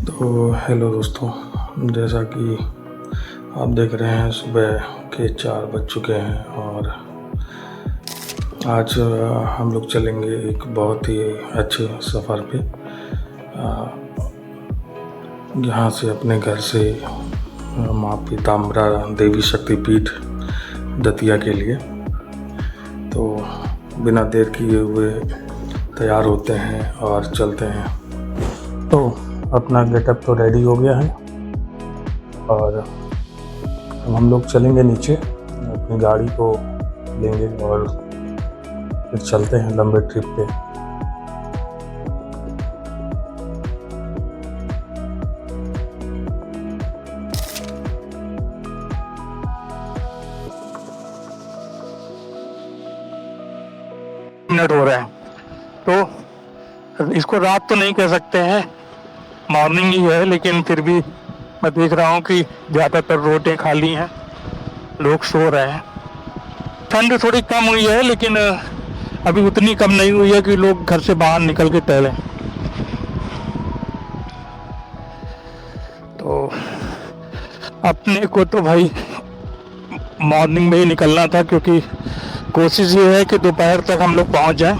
तो हेलो दोस्तों, जैसा कि आप देख रहे हैं सुबह के 4 बज चुके हैं और आज हम लोग चलेंगे एक बहुत ही अच्छे सफ़र पे। यहाँ से अपने घर से माँ पीताम्बरा देवी शक्तिपीठ दतिया के लिए। तो बिना देर किए हुए तैयार होते हैं और चलते हैं। तो अपना गेटअप तो रेडी हो गया है और हम लोग चलेंगे नीचे, अपनी गाड़ी को लेंगे और फिर चलते हैं लंबे ट्रिप पे। मिनट हो रहे हैं तो इसको रात तो नहीं कह सकते हैं, मॉर्निंग ही है, लेकिन फिर भी मैं देख रहा हूँ कि ज़्यादातर रोडें खाली हैं, लोग सो रहे हैं। ठंड थोड़ी कम हुई है लेकिन अभी उतनी कम नहीं हुई है कि लोग घर से बाहर निकल के टहलें। तो अपने को तो भाई मॉर्निंग में ही निकलना था, क्योंकि कोशिश ये है कि दोपहर तक हम लोग पहुँच जाएं।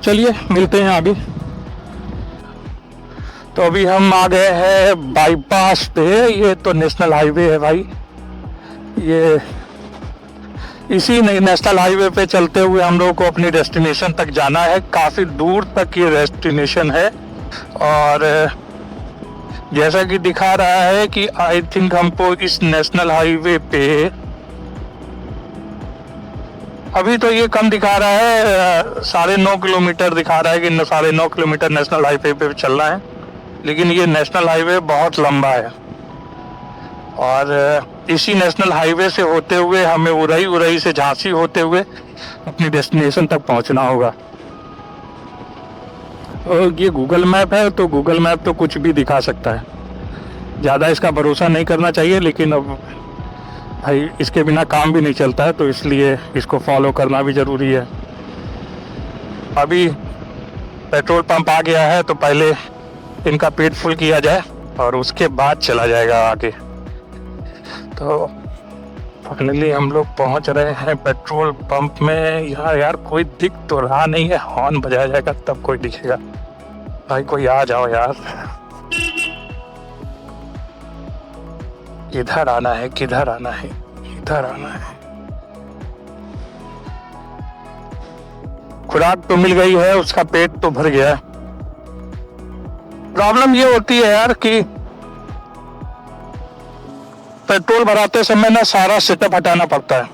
चलिए मिलते हैं अभी। तो अभी हम आ गए हैं बाईपास पे। ये तो नेशनल हाईवे है भाई। ये इसी नेशनल हाईवे पे चलते हुए हम लोगों को अपनी डेस्टिनेशन तक जाना है। काफ़ी दूर तक ये डेस्टिनेशन है और जैसा कि दिखा रहा है कि आई थिंक हमको इस नेशनल हाईवे पे अभी तो ये कम दिखा रहा है, 9.5 किलोमीटर दिखा रहा है कि 9.5 किलोमीटर नेशनल हाईवे पे चलना है, लेकिन ये नेशनल हाईवे बहुत लंबा है और इसी नेशनल हाईवे से होते हुए हमें उरई से झांसी होते हुए अपनी डेस्टिनेशन तक पहुंचना होगा। और ये गूगल मैप है, तो गूगल मैप तो कुछ भी दिखा सकता है, ज़्यादा इसका भरोसा नहीं करना चाहिए, लेकिन अब भाई इसके बिना काम भी नहीं चलता है, तो इसलिए इसको फॉलो करना भी ज़रूरी है। अभी पेट्रोल पंप आ गया है, तो पहले इनका पेट फुल किया जाए और उसके बाद चला जाएगा आगे। तो फाइनली हम लोग पहुंच रहे हैं पेट्रोल पंप में। यहाँ यार कोई दिख तो रहा नहीं है, हॉर्न बजाया जाएगा तब कोई दिखेगा। भाई कोई आ जाओ यार, किधर आना है, किधर आना है, इधर आना है। खुराक तो मिल गई है, उसका पेट तो भर गया है। प्रॉब्लम ये होती है यार कि पेट्रोल भराते समय ना सारा सेटअप हटाना पड़ता है।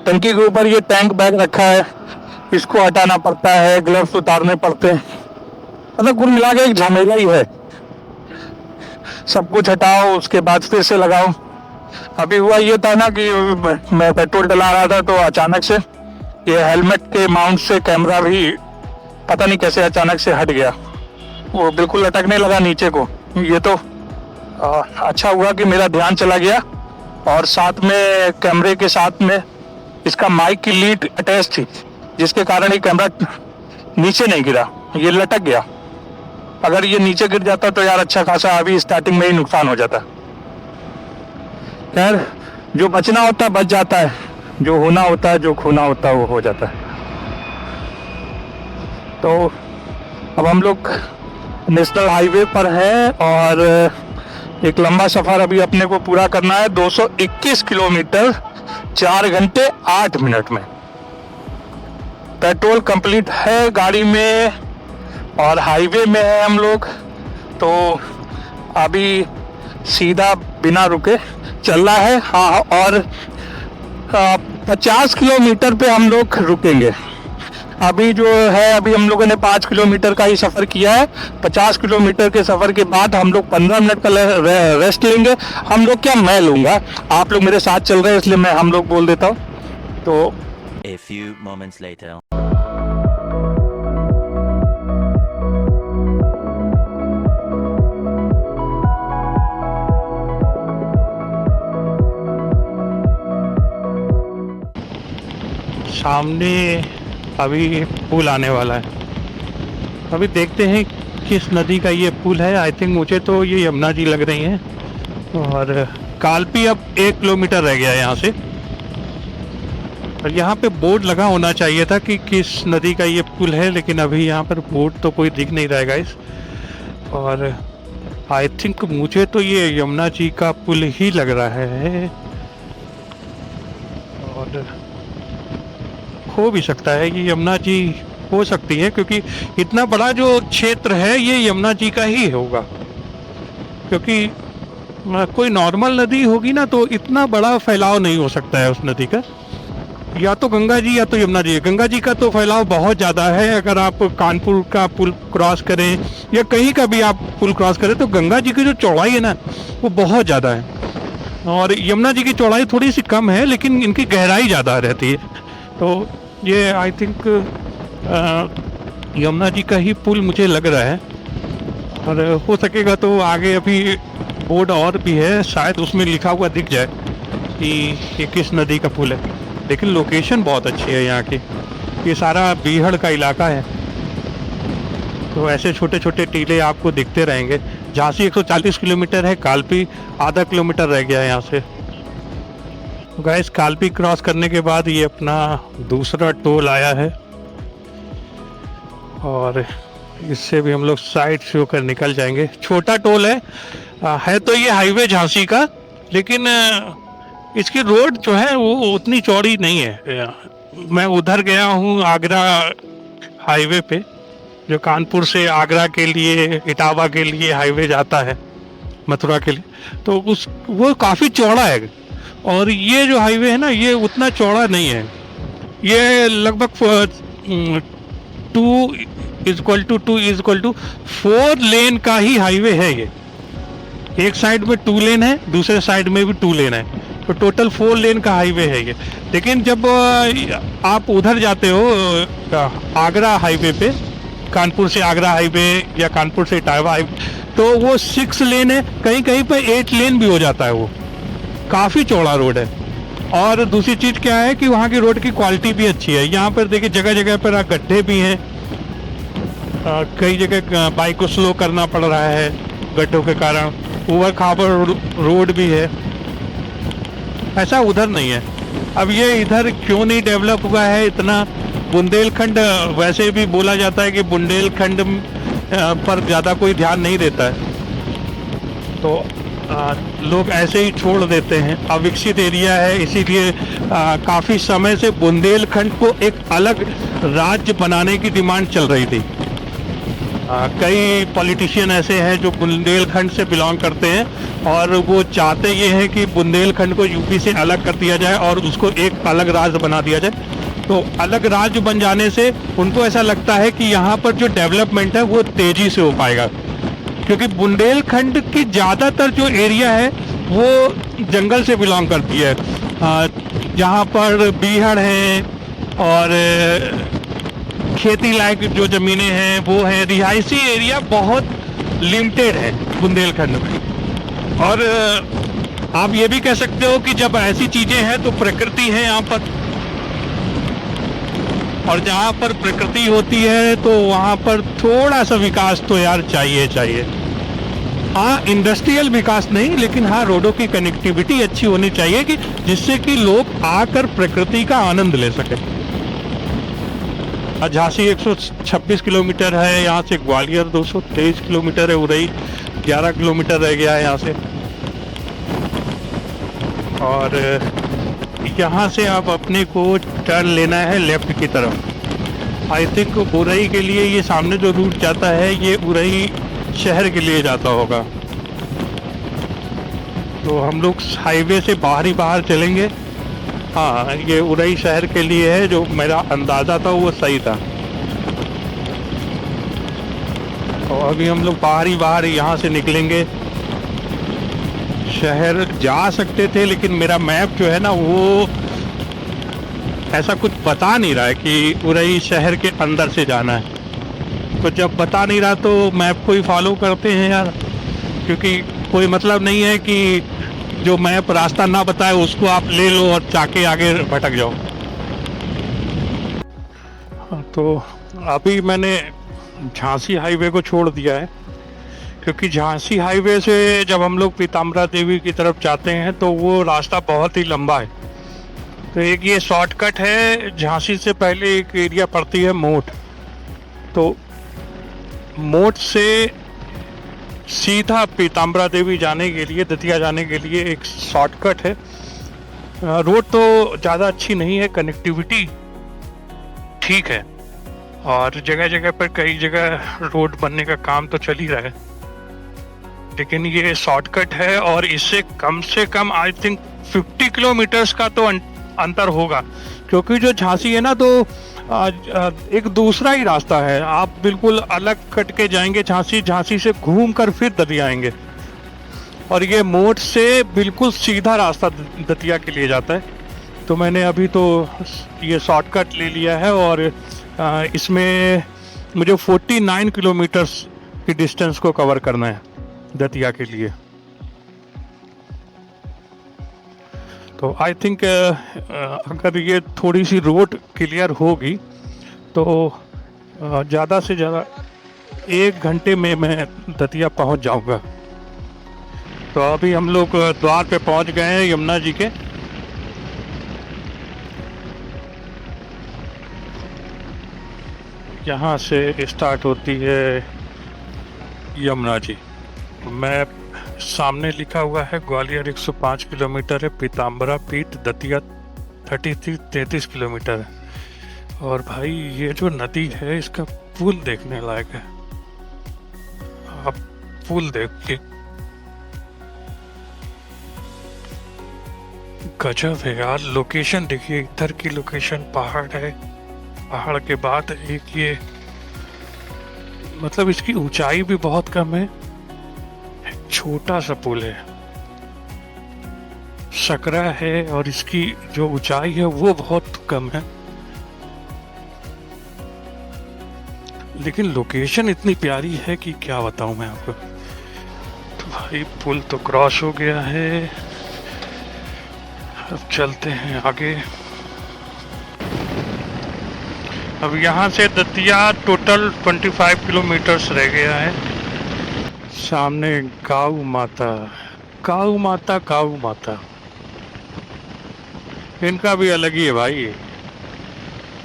टंकी के ऊपर ये टैंक बैग रखा है, इसको हटाना पड़ता है, ग्लव्स उतारने पड़ते हैं, मतलब कुल मिला के एक झमेला ही है। सब कुछ हटाओ, उसके बाद फिर से लगाओ। अभी हुआ ये था ना कि मैं पेट्रोल डला रहा था, तो अचानक से ये हेलमेट के माउंट से कैमरा भी पता नहीं कैसे अचानक से हट गया, वो बिल्कुल लटकने लगा नीचे को। ये तो अच्छा हुआ कि मेरा ध्यान चला गया और साथ में कैमरे के साथ में इसका माइक की लीड अटैच थी, जिसके कारण ये कैमरा नीचे नहीं गिरा, ये लटक गया। अगर ये नीचे गिर जाता तो यार अच्छा खासा अभी स्टार्टिंग में ही नुकसान हो जाता। यार जो बचना होता है बच जाता है, जो होना होता है, जो खोना होता है वो हो जाता है। तो अब हम लोग नेशनल हाईवे पर हैं और एक लंबा सफ़र अभी अपने को पूरा करना है, 221 किलोमीटर 4 घंटे 8 मिनट में। पेट्रोल कंप्लीट है गाड़ी में और हाईवे में है हम लोग, तो अभी सीधा बिना रुके चलना है। हाँ, और 50 किलोमीटर पे हम लोग रुकेंगे। अभी जो है, अभी हम लोगों ने 5 किलोमीटर का ही सफ़र किया है। 50 किलोमीटर के सफ़र के बाद हम लोग 15 मिनट का रेस्ट लेंगे। हम लोग क्या, मैं लूँगा, आप लोग मेरे साथ चल रहे हैं इसलिए मैं हम लोग बोल देता हूँ। तो A few moments later. सामने अभी पुल आने वाला है, अभी देखते हैं किस नदी का ये पुल है। आई थिंक मुझे तो ये यमुना जी लग रही हैं। और कालपी अब 1 किलोमीटर रह गया है यहाँ से। और यहाँ पे बोर्ड लगा होना चाहिए था कि किस नदी का ये पुल है, लेकिन अभी यहाँ पर बोर्ड तो कोई दिख नहीं रहा है गाइस। और आई थिंक मुझे तो ये यमुना जी का पुल ही लग रहा है, और हो भी सकता है ये यमुना जी हो सकती है, क्योंकि इतना बड़ा जो क्षेत्र है ये यमुना जी का ही होगा। क्योंकि कोई नॉर्मल नदी होगी ना तो इतना बड़ा फैलाव नहीं हो सकता है उस नदी का। या तो गंगा जी या तो यमुना जी। गंगा जी का तो फैलाव बहुत ज़्यादा है। अगर आप कानपुर का पुल क्रॉस करें या कहीं का भी आप पुल क्रॉस करें तो गंगा जी की जो चौड़ाई है ना वो बहुत ज़्यादा है, और यमुना जी की चौड़ाई थोड़ी सी कम है, लेकिन इनकी गहराई ज़्यादा रहती है। तो ये आई थिंक यमुना जी का ही पुल मुझे लग रहा है। और हो सकेगा तो आगे अभी बोर्ड और भी है, शायद उसमें लिखा हुआ दिख जाए कि ये किस नदी का पुल है। लेकिन लोकेशन बहुत अच्छी है यहाँ की। ये सारा बीहड़ का इलाका है, तो ऐसे छोटे छोटे टीले आपको दिखते रहेंगे। झांसी 140 किलोमीटर है, कालपी आधा किलोमीटर रह गया है यहाँ से। गाइस कालपी क्रॉस करने के बाद ये अपना दूसरा टोल आया है, और इससे भी हम लोग साइड से होकर निकल जाएंगे। छोटा टोल है तो ये हाईवे झांसी का, लेकिन इसकी रोड जो है वो उतनी चौड़ी नहीं है। मैं उधर गया हूँ आगरा हाईवे पे, जो कानपुर से आगरा के लिए इटावा के लिए हाईवे जाता है मथुरा के लिए, तो वो काफ़ी चौड़ा है। और ये जो हाईवे है ना ये उतना चौड़ा नहीं है। ये लगभग 2=4 लेन का ही हाईवे है। ये एक साइड में 2 लेन है, दूसरे साइड में भी 2 लेन है, तो टोटल 4 लेन का हाईवे है ये। लेकिन जब आप उधर जाते हो आगरा हाईवे पे, कानपुर से आगरा हाईवे या कानपुर से इटावा हाईवे, तो वो 6 लेन है, कहीं कहीं पे 8 लेन भी हो जाता है। वो काफ़ी चौड़ा रोड है। और दूसरी चीज़ क्या है कि वहाँ की रोड की क्वालिटी भी अच्छी है। यहाँ पर देखिए जगह जगह पर गड्ढे भी हैं, कई जगह बाइक को स्लो करना पड़ रहा है गड्ढों के कारण। ऊबड़ खाबड़ रोड भी है, ऐसा उधर नहीं है। अब ये इधर क्यों नहीं डेवलप हुआ है इतना? बुंदेलखंड वैसे भी बोला जाता है कि बुंदेलखंड पर ज़्यादा कोई ध्यान नहीं देता है, तो लोग ऐसे ही छोड़ देते हैं। अविकसित एरिया है, इसीलिए काफ़ी समय से बुंदेलखंड को एक अलग राज्य बनाने की डिमांड चल रही थी। कई पॉलिटिशियन ऐसे हैं जो बुंदेलखंड से बिलोंग करते हैं, और वो चाहते ये हैं कि बुंदेलखंड को यूपी से अलग कर दिया जाए और उसको एक अलग राज्य बना दिया जाए। तो अलग राज्य बन जाने से उनको ऐसा लगता है कि यहाँ पर जो डेवलपमेंट है वो तेज़ी से हो पाएगा, क्योंकि बुंदेलखंड की ज़्यादातर जो एरिया है वो जंगल से बिलोंग करती है। जहाँ पर बीहड़ है और खेती लायक जो ज़मीनें हैं वो है। रिहायशी एरिया बहुत लिमिटेड है बुंदेलखंड में। और आप ये भी कह सकते हो कि जब ऐसी चीज़ें हैं तो प्रकृति है यहाँ पर, और जहाँ पर प्रकृति होती है तो वहाँ पर थोड़ा सा विकास तो यार चाहिए। हाँ, इंडस्ट्रियल विकास नहीं, लेकिन हाँ रोडों की कनेक्टिविटी अच्छी होनी चाहिए कि जिससे कि लोग आकर प्रकृति का आनंद ले सकें। झांसी 126 किलोमीटर है यहाँ से, ग्वालियर 223 किलोमीटर है, उरई 11 किलोमीटर रह गया है यहाँ से। और यहाँ से आप अपने को टर्न लेना है लेफ्ट की तरफ। आई थिंक उरई के लिए ये सामने जो रूट जाता है ये उरई शहर के लिए जाता होगा। तो हम लोग हाईवे से बाहर चलेंगे। हाँ, ये उरई शहर के लिए है, जो मेरा अंदाज़ा था वो सही था। और अभी हम लोग बाहर यहाँ से निकलेंगे। शहर जा सकते थे, लेकिन मेरा मैप जो है ना वो ऐसा कुछ बता नहीं रहा है कि उरई शहर के अंदर से जाना है। तो जब बता नहीं रहा तो मैप को ही फॉलो करते हैं यार, क्योंकि कोई मतलब नहीं है कि जो मैप रास्ता ना बताए उसको आप ले लो और जाके आगे भटक जाओ। तो अभी मैंने झांसी हाईवे को छोड़ दिया है, क्योंकि झांसी हाईवे से जब हम लोग पीताम्बरा देवी की तरफ जाते हैं तो वो रास्ता बहुत ही लंबा है। तो एक ये शॉर्टकट है, झांसी से पहले एक एरिया पड़ती है मोट, तो मोट से सीधा पीताम्बरा देवी जाने के लिए, दतिया जाने के लिए एक शॉर्टकट है। रोड तो ज़्यादा अच्छी नहीं है, कनेक्टिविटी ठीक है, और जगह जगह पर कई जगह रोड बनने का काम तो चल ही रहा है, लेकिन ये शॉर्टकट है और इससे कम से कम आई थिंक 50 किलोमीटर्स का तो अंतर होगा, क्योंकि जो झांसी है ना तो एक दूसरा ही रास्ता है। आप बिल्कुल अलग कट के जाएंगे झांसी, झांसी से घूम कर फिर दतिया आएंगे, और ये मोड़ से बिल्कुल सीधा रास्ता दतिया के लिए जाता है। तो मैंने अभी तो ये शॉर्टकट ले लिया है और इसमें मुझे 49 किलोमीटर्स की डिस्टेंस को कवर करना है दतिया के लिए। तो आई थिंक अगर ये थोड़ी सी रोड क्लियर होगी तो ज़्यादा से ज़्यादा 1 घंटे में मैं दतिया पहुंच जाऊंगा। तो अभी हम लोग द्वार पे पहुंच गए हैं यमुना जी के। यहाँ से स्टार्ट होती है यमुना जी। मैं सामने लिखा हुआ है ग्वालियर 105 किलोमीटर है, पीताम्बरा पीठ दतिया 33 किलोमीटर है। और भाई ये जो नदी है इसका पुल देखने लायक है। आप पुल देख के गजब है यार। लोकेशन देखिए, इधर की लोकेशन पहाड़ है, पहाड़ के बाद एक ये मतलब इसकी ऊंचाई भी बहुत कम है, छोटा सा पुल है, सकरा है और इसकी जो ऊंचाई है वो बहुत कम है, लेकिन लोकेशन इतनी प्यारी है कि क्या बताऊं मैं आपको। तो भाई पुल तो क्रॉस हो गया है, अब चलते हैं आगे। अब यहाँ से दतिया टोटल 25 किलोमीटर्स रह गया है। सामने काऊ माता, काऊ माता, काऊ माता, इनका भी अलग ही है भाई।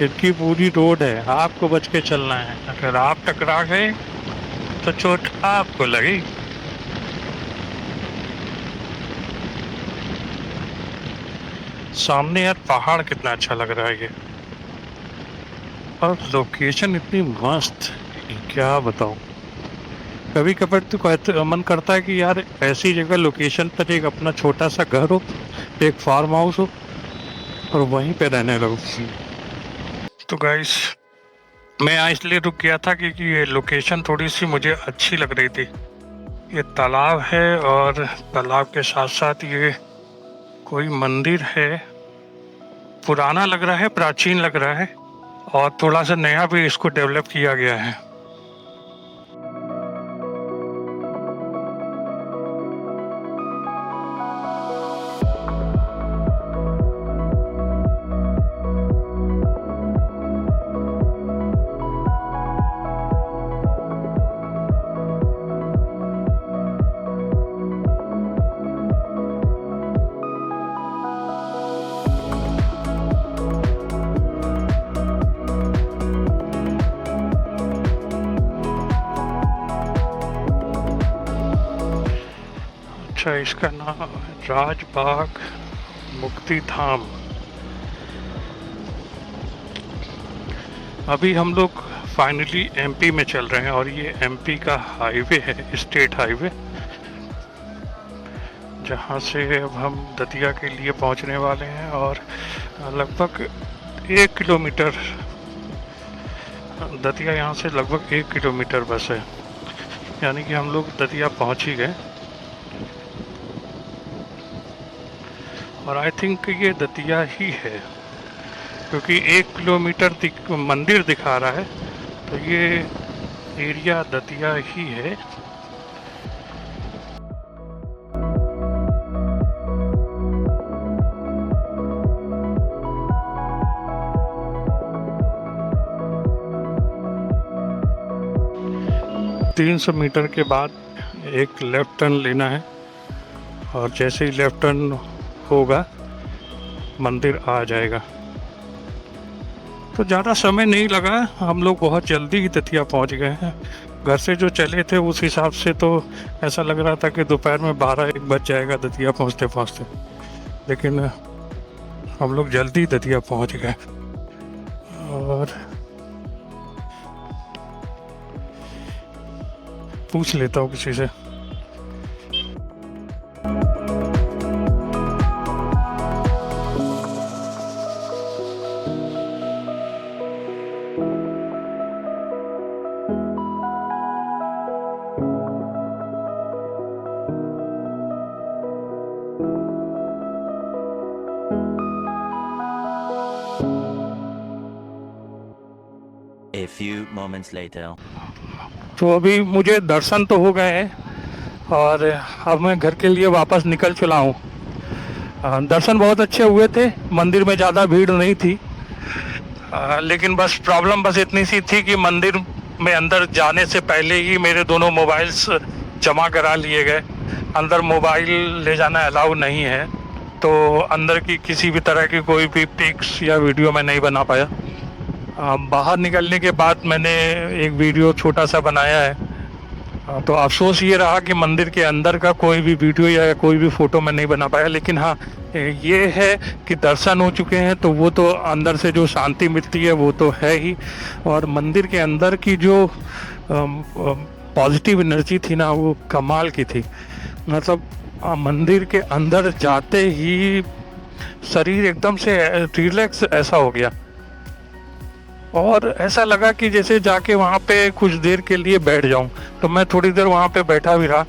इनकी पूरी रोड है, आपको बच के चलना है, अगर आप टकरा गए तो चोट आपको लगेगी। सामने यार पहाड़ कितना अच्छा लग रहा है ये, और लोकेशन इतनी मस्त, क्या बताऊं। कभी कभी तो कहते मन करता है कि यार ऐसी जगह लोकेशन पर एक अपना छोटा सा घर हो, एक फार्म हाउस हो और वहीं पे रहने लगो। तो गाइस मैं यहाँ इसलिए रुक गया था क्योंकि ये लोकेशन थोड़ी सी मुझे अच्छी लग रही थी। ये तालाब है और तालाब के साथ साथ ये कोई मंदिर है, पुराना लग रहा है, प्राचीन लग रहा है, और थोड़ा सा नया भी इसको डेवलप किया गया है। अच्छा, इसका नाम राजबाग मुक्ति धाम। अभी हम लोग फाइनली एमपी में चल रहे हैं और ये एमपी का हाईवे है, स्टेट हाईवे, जहाँ से अब हम दतिया के लिए पहुँचने वाले हैं। और लगभग 1 किलोमीटर, दतिया यहाँ से लगभग 1 किलोमीटर बस है, यानी कि हम लोग दतिया पहुँच ही गए। और आई थिंक ये दतिया ही है, क्योंकि 1 किलोमीटर मंदिर दिखा रहा है, तो ये एरिया दतिया ही है। 300 मीटर के बाद एक लेफ़्ट टर्न लेना है और जैसे ही लेफ़्ट टर्न होगा मंदिर आ जाएगा। तो ज़्यादा समय नहीं लगा, हम लोग बहुत जल्दी ही दतिया पहुंच गए हैं। घर से जो चले थे उस हिसाब से तो ऐसा लग रहा था कि दोपहर में 12-1 बज जाएगा दतिया पहुंचते पहुंचते, लेकिन हम लोग जल्दी दतिया पहुंच गए। और पूछ लेता हूँ किसी से। A few moments later. तो अभी मुझे दर्शन तो हो गए हैं और अब मैं घर के लिए वापस निकल चला हूँ। दर्शन बहुत अच्छे हुए थे, मंदिर में ज़्यादा भीड़ नहीं थी, लेकिन बस प्रॉब्लम बस इतनी सी थी कि मंदिर में अंदर जाने से पहले ही मेरे दोनों मोबाइल्स जमा करा लिए गए। अंदर मोबाइल ले जाना अलाउ नहीं है, तो अंदर की किसी भी तरह की कोई भी पिक्स या वीडियो मैं नहीं बना पाया। बाहर निकलने के बाद मैंने एक वीडियो छोटा सा बनाया है। तो अफसोस ये रहा कि मंदिर के अंदर का कोई भी वीडियो या कोई भी फ़ोटो मैं नहीं बना पाया, लेकिन हाँ ये है कि दर्शन हो चुके हैं, तो वो तो अंदर से जो शांति मिलती है वो तो है ही। और मंदिर के अंदर की जो पॉजिटिव एनर्जी थी ना, वो कमाल की थी। मतलब मंदिर के अंदर जाते ही शरीर एकदम से रिलैक्स ऐसा हो गया और ऐसा लगा कि जैसे जाके वहाँ पे कुछ देर के लिए बैठ जाऊं। तो मैं थोड़ी देर वहाँ पे बैठा भी रहा।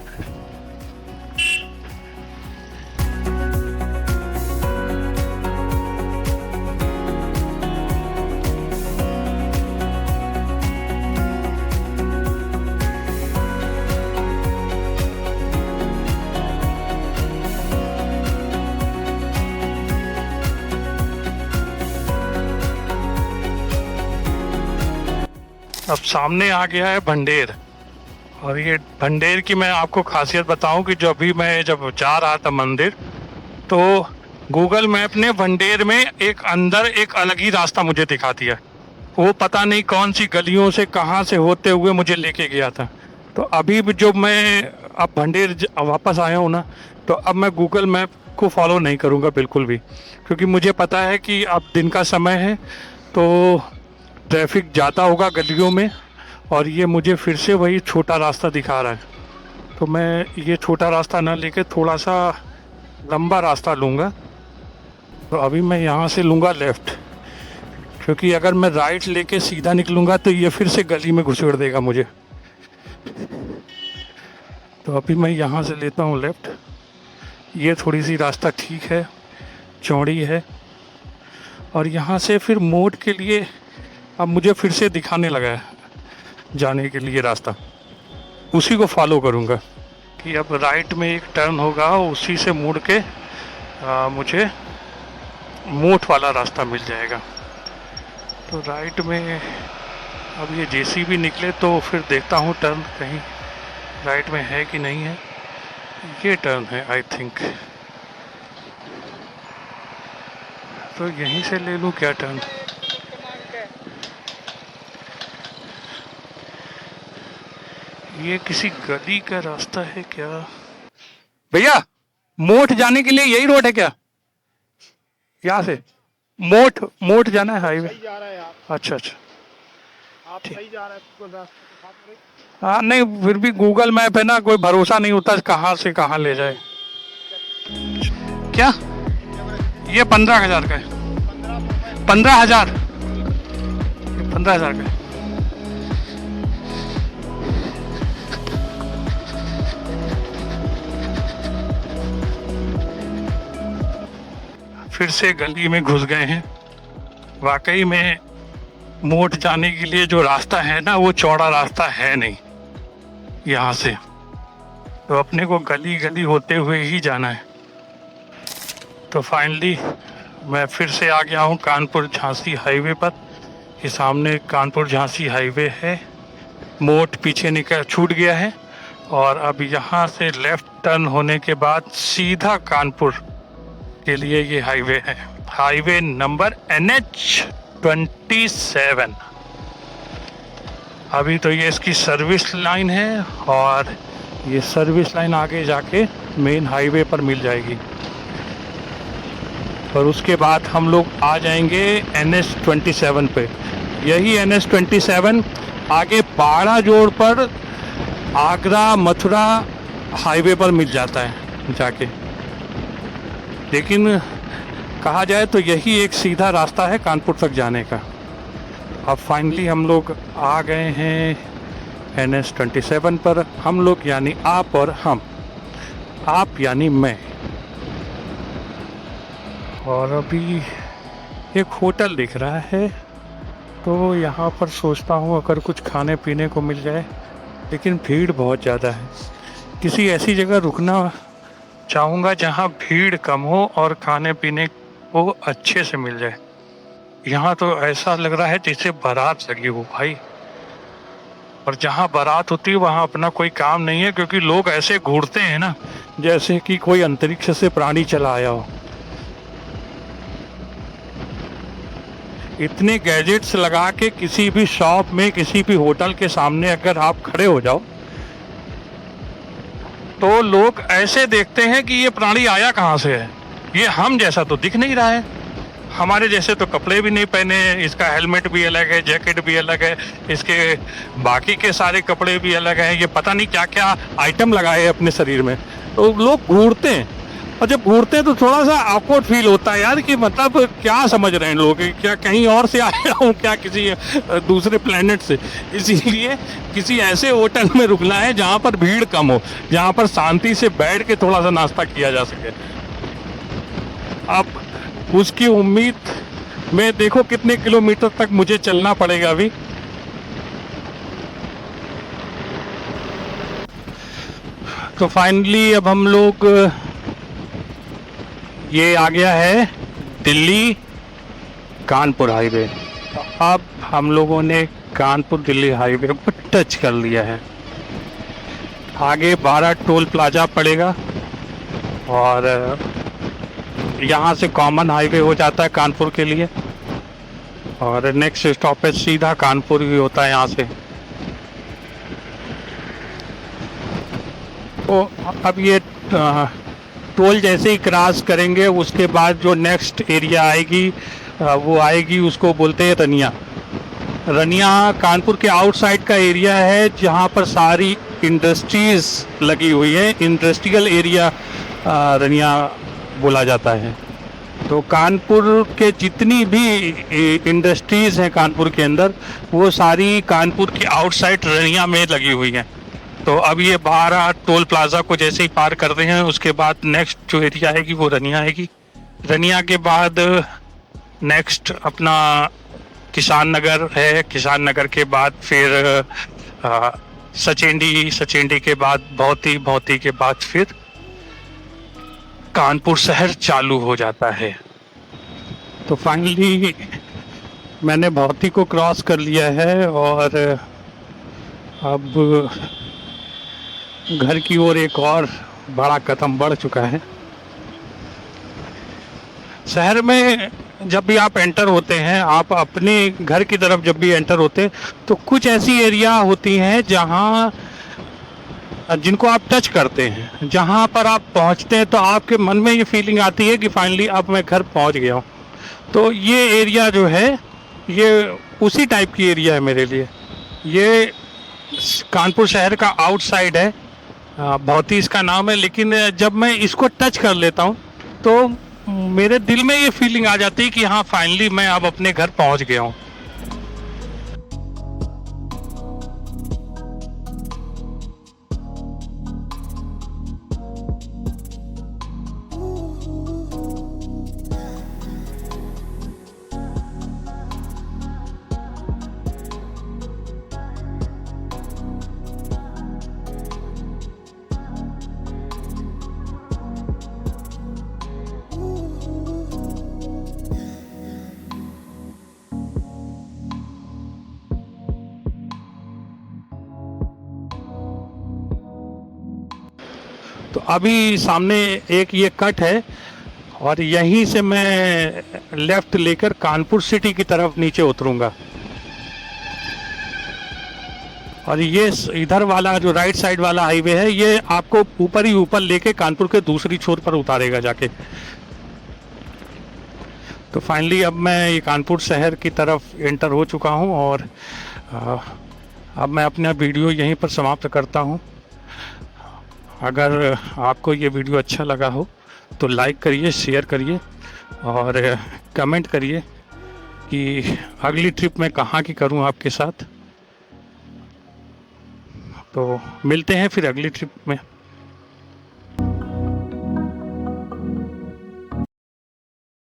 अब सामने आ गया है भंडेर, और ये भंडेर की मैं आपको खासियत बताऊं कि जब जा रहा था मंदिर, तो गूगल मैप ने भंडेर में एक अंदर एक अलग ही रास्ता मुझे दिखा दिया। वो पता नहीं कौन सी गलियों से कहाँ से होते हुए मुझे लेके गया था। तो अभी भी जब मैं अब भंडेर वापस आया हूँ ना, तो अब मैं गूगल मैप को फॉलो नहीं करूँगा बिल्कुल भी, क्योंकि मुझे पता है कि अब दिन का समय है तो ट्रैफिक ज़्यादा होगा गलियों में, और ये मुझे फिर से वही छोटा रास्ता दिखा रहा है। तो मैं ये छोटा रास्ता ना लेके थोड़ा सा लंबा रास्ता लूँगा। तो अभी मैं यहाँ से लूँगा लेफ़्ट, क्योंकि अगर मैं राइट लेके सीधा निकलूँगा तो ये फिर से गली में घुसेड़ देगा मुझे। तो अभी मैं यहाँ से लेता हूँ लेफ़्ट। ये थोड़ी सी रास्ता ठीक है, चौड़ी है, और यहाँ से फिर मोड़ के लिए अब मुझे फिर से दिखाने लगा है जाने के लिए रास्ता। उसी को फॉलो करूँगा कि अब राइट में एक टर्न होगा, उसी से मुड़ के मुझे मोट वाला रास्ता मिल जाएगा। तो राइट में अब ये जेसीबी निकले तो फिर देखता हूँ टर्न कहीं राइट में है कि नहीं है। ये टर्न है आई थिंक, तो यहीं से ले लूँ क्या टर्न। ये किसी गली का रास्ता है क्या? भैया मोट जाने के लिए यही रोड है क्या? यहाँ से मोट जाना है हाईवे? जा रहा है यार। अच्छा आप सही जा रहे हैं। हाँ नहीं, फिर भी गूगल मैप है ना, कोई भरोसा नहीं होता कहाँ से कहाँ ले जाए। क्या ये 15,000 का है? 15,000 का है। फिर से गली में घुस गए हैं। वाकई में मोट जाने के लिए जो रास्ता है ना, वो चौड़ा रास्ता है नहीं यहाँ से, तो अपने को गली गली होते हुए ही जाना है। तो फाइनली मैं फिर से आ गया हूँ कानपुर झांसी हाईवे पर। ये सामने कानपुर झांसी हाईवे है मोड़ पीछे निकल छूट गया है और अब यहाँ से लेफ्ट टर्न होने के बाद सीधा कानपुर के लिए ये हाईवे है, हाईवे नंबर NH27। अभी तो ये इसकी सर्विस लाइन है और ये सर्विस लाइन आगे जाके मेन हाईवे पर मिल जाएगी और उसके बाद हम लोग आ जाएंगे NH27 पे। यही NH27 आगे बाड़ा जोड़ पर आगरा मथुरा हाईवे पर मिल जाता है जाके, लेकिन कहा जाए तो यही एक सीधा रास्ता है कानपुर तक जाने का। अब फाइनली हम लोग आ गए हैं NH27 पर। हम लोग यानी आप और हम, आप यानी मैं। और अभी एक होटल दिख रहा है तो यहाँ पर सोचता हूँ अगर कुछ खाने पीने को मिल जाए, लेकिन भीड़ बहुत ज़्यादा है। किसी ऐसी जगह रुकना चाहूँगा जहाँ भीड़ कम हो और खाने पीने को अच्छे से मिल जाए। यहाँ तो ऐसा लग रहा है जैसे बारात लगी हो भाई, और जहाँ बारात होती है वहाँ अपना कोई काम नहीं है, क्योंकि लोग ऐसे घूरते हैं ना जैसे कि कोई अंतरिक्ष से प्राणी चला आया हो। इतने गैजेट्स लगा के किसी भी शॉप में, किसी भी होटल के सामने अगर आप खड़े हो जाओ तो लोग ऐसे देखते हैं कि ये प्राणी आया कहाँ से है, ये हम जैसा तो दिख नहीं रहा है, हमारे जैसे तो कपड़े भी नहीं पहने हैं, इसका हेलमेट भी अलग है, जैकेट भी अलग है, इसके बाकी के सारे कपड़े भी अलग हैं, ये पता नहीं क्या क्या आइटम लगाए हैं अपने शरीर में। तो लोग घूरते हैं, और जब घूरते हैं तो थोड़ा सा ऑकवर्ड फील होता है यार कि मतलब क्या समझ रहे हैं लोग, क्या कहीं और से आया हूँ क्या, किसी दूसरे प्लेनेट से। इसीलिए किसी ऐसे होटल में रुकना है जहाँ पर भीड़ कम हो, जहाँ पर शांति से बैठ के थोड़ा सा नाश्ता किया जा सके। अब उसकी उम्मीद में देखो कितने किलोमीटर तक मुझे चलना पड़ेगा अभी। तो फाइनली अब हम लोग, ये आ गया है दिल्ली कानपुर हाईवे। अब हम लोगों ने कानपुर दिल्ली हाईवे को टच कर लिया है। आगे 12 टोल प्लाजा पड़ेगा और यहाँ से कॉमन हाईवे हो जाता है कानपुर के लिए, और नेक्स्ट स्टॉपेज सीधा कानपुर ही होता है यहाँ से। तो अब ये टोल जैसे ही क्रॉस करेंगे उसके बाद जो नेक्स्ट एरिया आएगी वो आएगी, उसको बोलते हैं रनिया। रनिया कानपुर के आउटसाइड का एरिया है जहाँ पर सारी इंडस्ट्रीज लगी हुई है, इंडस्ट्रियल एरिया रनिया बोला जाता है। तो कानपुर के जितनी भी इंडस्ट्रीज हैं कानपुर के अंदर, वो सारी कानपुर के आउटसाइड रनिया में लगी हुई हैं। तो अब ये 12 टोल प्लाजा को जैसे ही पार कर रहे हैं उसके बाद नेक्स्ट जो एरिया आएगी वो रनिया आएगी। रनिया के बाद नेक्स्ट अपना किसान नगर है, किसान नगर के बाद फिर सचेंडी, सचेंडी के बाद भौती, भौती के बाद फिर कानपुर शहर चालू हो जाता है। तो फाइनली मैंने भौती को क्रॉस कर लिया है और अब घर की ओर एक और बड़ा कदम बढ़ चुका है। शहर में जब भी आप एंटर होते हैं, आप अपने घर की तरफ जब भी एंटर होते हैं तो कुछ ऐसी एरिया होती हैं जहां जिनको आप टच करते हैं, जहां पर आप पहुंचते हैं तो आपके मन में ये फीलिंग आती है कि फाइनली अब मैं घर पहुंच गया हूं। तो ये एरिया जो है ये उसी टाइप की एरिया है मेरे लिए। ये कानपुर शहर का आउटसाइड है, भौती इसका नाम है, लेकिन जब मैं इसको टच कर लेता हूँ तो मेरे दिल में ये फीलिंग आ जाती है कि हाँ फाइनली मैं अब अपने घर पहुँच गया हूँ। तो अभी सामने एक ये कट है और यहीं से मैं लेफ्ट लेकर कानपुर सिटी की तरफ नीचे उतरूंगा। और ये इधर वाला जो राइट साइड वाला हाईवे है ये आपको ऊपर ही ऊपर लेके कानपुर के दूसरी छोर पर उतारेगा जाके। तो फाइनली अब मैं ये कानपुर शहर की तरफ एंटर हो चुका हूँ और अब मैं अपना वीडियो यहीं पर समाप्त करता हूँ। अगर आपको ये वीडियो अच्छा लगा हो तो लाइक करिए, शेयर करिए और कमेंट करिए कि अगली ट्रिप मैं कहाँ की करूँ आपके साथ। तो मिलते हैं फिर अगली ट्रिप में।